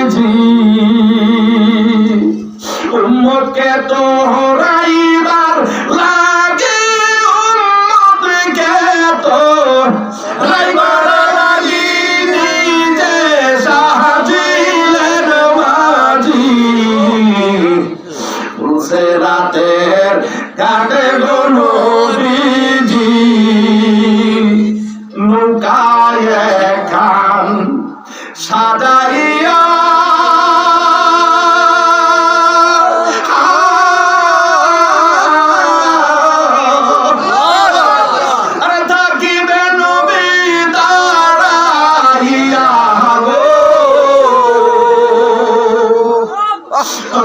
busy উম্মতকে তো রাইবার লাগে উম্মতকে তো রাইবার লাগি নিজে সাজিলেন মাঝি উসে রাতের কাটে গোনো বিজি নৌকায় খান সাজাইয়া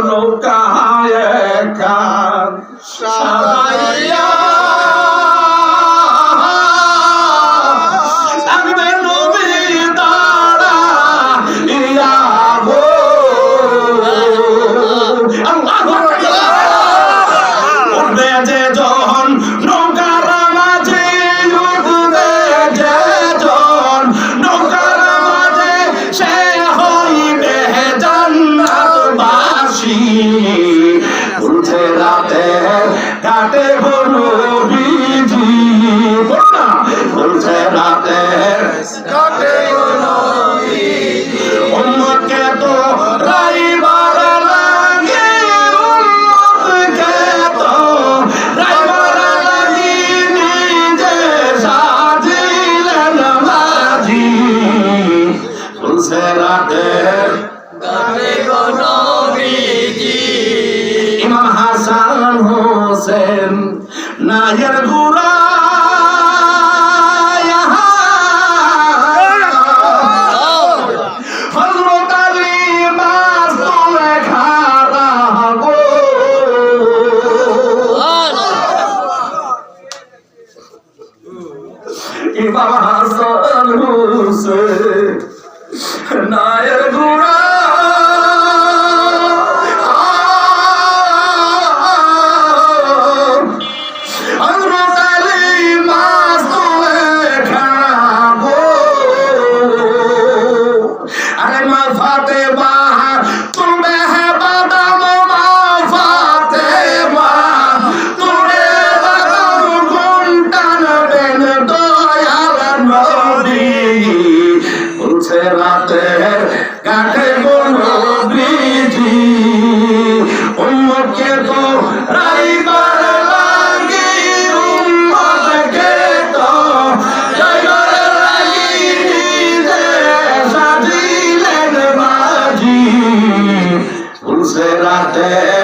নৌকায় খান সাজাইয়া থাকবে নবী দাঁড়াইয়া গো আল্লাহু আকবার উঠবে যে জন নৌকার মাঝে উঠবে যে জন নৌকার মাঝে সে হইবে জান্নাতবাসী উঠে রাতে কাটে বনো বিজি না উঠে রাতে কাটে বনো বিজি উম্মতকে তো রাইবার লাগে উম্মতকে তো রাইবার লাগি নিজে সাজিলেন মাঝি উঠে রাতে কাটে বনো বিজি ইমাম হাসান হোসেন নায়ের গুরা হযরত আলী মাসুমে খারা গো ইমাম হাসান হোসেন নায়ের গুরা রাতের কাটে বনো বিজি উম্মতকে তো রাইবার লাগি উম্মতকে তো রাইবার লাগি নিজে সাজিলেন মাঝি উসে রাতে